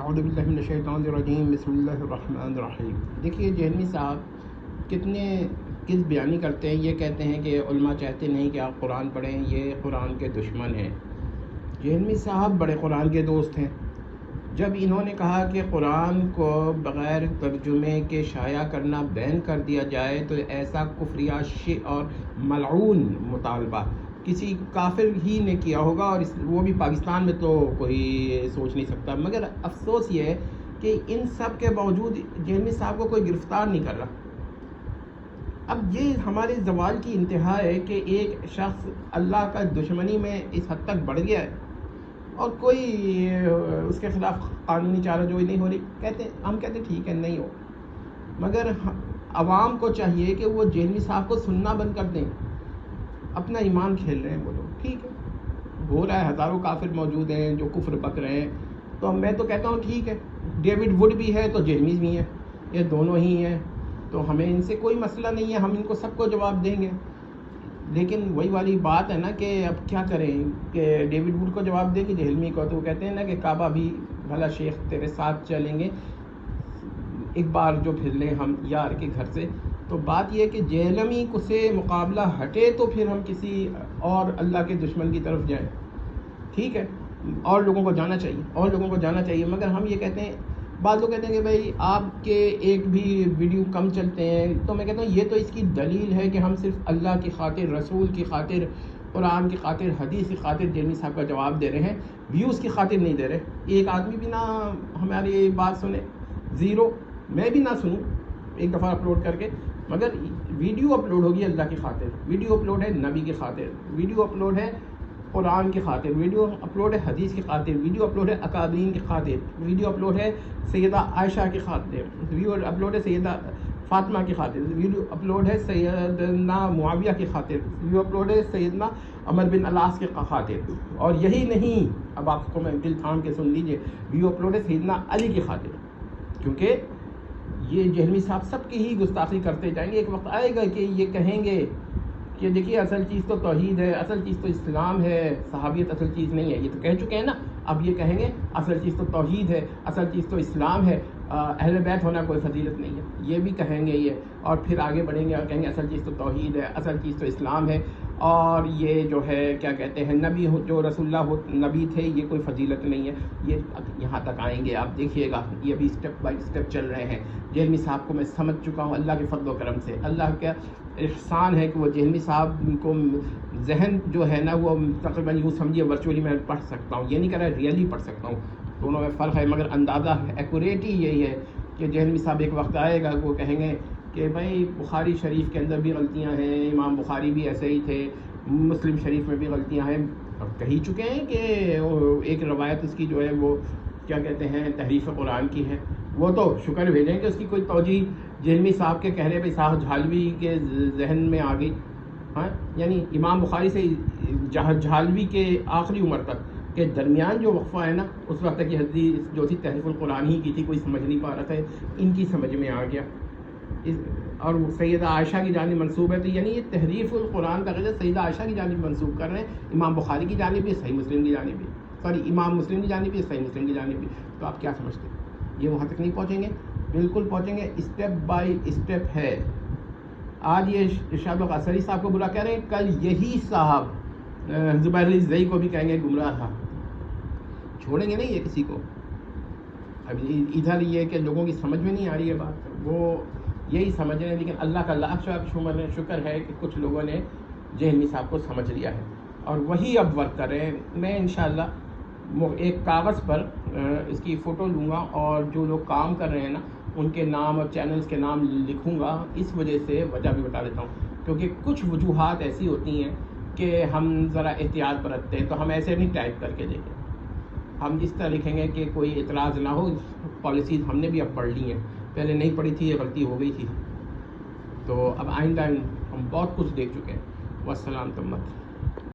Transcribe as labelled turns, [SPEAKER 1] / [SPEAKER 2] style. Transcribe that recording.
[SPEAKER 1] اعوذ باللہ من الشیطان الرجیم، بسم اللہ الرحمن الرحیم۔ دیکھیے جہلمی صاحب کتنے کس بیانی کرتے ہیں، یہ کہتے ہیں کہ علماء چاہتے نہیں کہ آپ قرآن پڑھیں، یہ قرآن کے دشمن ہیں۔ جہلمی صاحب بڑے قرآن کے دوست ہیں۔ جب انہوں نے کہا کہ قرآن کو بغیر ترجمے کے شائع کرنا بین کر دیا جائے تو ایسا کفریہ اور ملعون مطالبہ کسی کافر ہی نے کیا ہوگا، اور وہ بھی پاکستان میں تو کوئی سوچ نہیں سکتا۔ مگر افسوس یہ ہے کہ ان سب کے باوجود جہلمی صاحب کو کوئی گرفتار نہیں کر رہا۔ اب یہ ہمارے زوال کی انتہا ہے کہ ایک شخص اللہ کا دشمنی میں اس حد تک بڑھ گیا ہے اور کوئی اس کے خلاف قانونی چارہ جوئی نہیں ہو رہی۔ ہم کہتے ٹھیک ہے نہیں ہو، مگر عوام کو چاہیے کہ وہ جہلمی صاحب کو سننا بند کر دیں۔ اپنا ایمان کھیل رہے ہیں وہ لوگ، ٹھیک ہے، ہو رہا ہے، ہزاروں کافر موجود ہیں جو کفر بک رہے ہیں، تو میں تو کہتا ہوں ٹھیک ہے، ڈیوڈ وڈ بھی ہے تو جہلمی بھی ہے، یہ دونوں ہی ہیں، تو ہمیں ان سے کوئی مسئلہ نہیں ہے، ہم ان کو سب کو جواب دیں گے۔ لیکن وہی والی بات ہے نا کہ اب کیا کریں کہ ڈیوڈ وڈ کو جواب دیں کہ جہلمی کو، تو وہ کہتے ہیں نا کہ کعبہ بھی بھلا شیخ تیرے ساتھ چلیں گے ایک بار جو پھر لیں ہم یار کے گھر سے۔ تو بات یہ ہے کہ جہلمی کو سے مقابلہ ہٹے تو پھر ہم کسی اور اللہ کے دشمن کی طرف جائیں، ٹھیک ہے، اور لوگوں کو جانا چاہیے، مگر ہم یہ کہتے ہیں، بعض لوگ کہتے ہیں کہ بھائی آپ کے ایک بھی ویڈیو کم چلتے ہیں، تو میں کہتا ہوں یہ تو اس کی دلیل ہے کہ ہم صرف اللہ کی خاطر، رسول کی خاطر، قرآن کی خاطر، حدیث کی خاطر جہلمی صاحب کا جواب دے رہے ہیں، ویوز کی خاطر نہیں دے رہے۔ ایک آدمی بھی نہ ہماری بات سنے، زیرو، میں بھی نہ سنوں ایک دفعہ اپلوڈ کر کے، مگر ویڈیو اپلوڈ ہوگی اللہ کی خاطر، ویڈیو اپلوڈ ہے نبی کی خاطر، ویڈیو اپلوڈ ہے قرآن کی خاطر، ویڈیو اپلوڈ ہے حدیث کی خاطر، ویڈیو اپلوڈ ہے اکابرین کی خاطر، ویڈیو اپلوڈ ہے سیدہ عائشہ کی خاطر، ویڈیو اپلوڈ ہے سیدہ فاطمہ کی خاطر، ویڈیو اپلوڈ ہے سیدنا معاویہ کی خاطر، ویڈیو اپلوڈ ہے سیدنا عمر بن العاص کی خاطر، اور یہی نہیں، اب آپ کو میں دل تھام کے سن لیجئے، ویڈیو اپلوڈ ہے سیدنا علی کی خاطر، کیونکہ یہ جہلمی صاحب سب کی ہی گستاخی کرتے جائیں گے۔ ایک وقت آئے گا کہ یہ کہیں گے کہ دیکھیے اصل چیز تو توحید ہے، اصل چیز تو اسلام ہے، صحابیت اصل چیز نہیں ہے، یہ تو کہہ چکے ہیں نا، اب یہ کہیں گے اصل چیز تو توحید ہے، اصل چیز تو اسلام ہے، اہل بیت ہونا کوئی فضیلت نہیں ہے، یہ بھی کہیں گے یہ، اور پھر آگے بڑھیں گے اور کہیں گے اصل چیز تو توحید ہے، اصل چیز تو اسلام ہے، اور یہ جو ہے کیا کہتے ہیں نبی جو رسول اللہ نبی تھے یہ کوئی فضیلت نہیں ہے، یہ یہاں تک آئیں گے، آپ دیکھیے گا، یہ بھی اسٹیپ بائی اسٹیپ چل رہے ہیں۔ جہلمی صاحب کو میں سمجھ چکا ہوں اللہ کے فضل و کرم سے، اللہ کا احسان ہے کہ وہ جہلمی صاحب کو ذہن جو ہے نا وہ تقریباً یوں سمجھیے ورچولی میں پڑھ سکتا ہوں، یہ نہیں کہہ رہا ریئلی پڑھ سکتا ہوں، دونوں میں فرق ہے، مگر اندازہ ایکوریٹ ہی یہی ہے کہ جہلمی صاحب ایک وقت آئے گا وہ کہیں گے کہ بھائی بخاری شریف کے اندر بھی غلطیاں ہیں، امام بخاری بھی ایسے ہی تھے، مسلم شریف میں بھی غلطیاں ہیں، اور کہہ چکے ہیں کہ ایک روایت اس کی جو ہے وہ کیا کہتے ہیں تحریف قرآن کی ہے، وہ تو شکر بھیجیں کہ اس کی کوئی توجیہ جہلمی صاحب کے کہنے پہ صاحب جھالوی کے ذہن میں آ گئی، ہاں، یعنی امام بخاری سے جھالوی کے آخری عمر تک کے درمیان جو وقفہ ہے نا، اس وقت کی حدیث جو تھی تحریف القرآن ہی کی تھی، کوئی سمجھ نہیں پا رہا تھا، ان کی سمجھ میں آ گیا، اور سیدہ عائشہ کی جانب منسوب ہے، تو یعنی یہ تحریف القرآن کا قضیہ سیدہ عائشہ کی جانب منسوب کر رہے ہیں، امام بخاری کی جانب بھی، صحیح مسلم کی جانب بھی، امام مسلم کی جانب بھی، صحیح مسلم کی جانب بھی، تو آپ کیا سمجھتے ہیں یہ وہاں تک نہیں پہنچیں گے؟ بالکل پہنچیں گے، اسٹیپ بائی اسٹیپ ہے۔ آج یہ ارشاد القاصری صاحب کو برا کہہ رہے ہیں، کل یہی صاحب زبیر علی زئی کو بھی کہیں گے گمراہ تھا، چھوڑیں گے نہیں یہ کسی کو۔ اب ادھر یہ کہ لوگوں کی سمجھ میں نہیں آ رہی ہے بات، وہ یہی سمجھ رہے ہیں، لیکن اللہ کا لاکھ شکر ہے کہ کچھ لوگوں نے جہلمی صاحب کو سمجھ لیا ہے اور وہی اب ورک کر رہے ہیں۔ میں انشاءاللہ ایک کاغذ پر اس کی فوٹو لوں گا اور جو لوگ کام کر رہے ہیں نا ان کے نام اور چینلز کے نام لکھوں گا، اس وجہ سے وجہ بھی بتا دیتا ہوں، کیونکہ کچھ وجوہات ایسی ہوتی ہیں کہ ہم ذرا احتیاط برتتے ہیں، تو ہم ایسے نہیں ٹائپ کر کے دیتے، ہم اس طرح لکھیں گے کہ کوئی اعتراض نہ ہو، پالیسیز ہم نے بھی اب پڑھ لی ہیں، پہلے نہیں پڑھی تھی، یہ غلطی ہو گئی تھی، تو اب آئندہ ہم بہت کچھ دیکھ چکے ہیں۔ والسلام تمت۔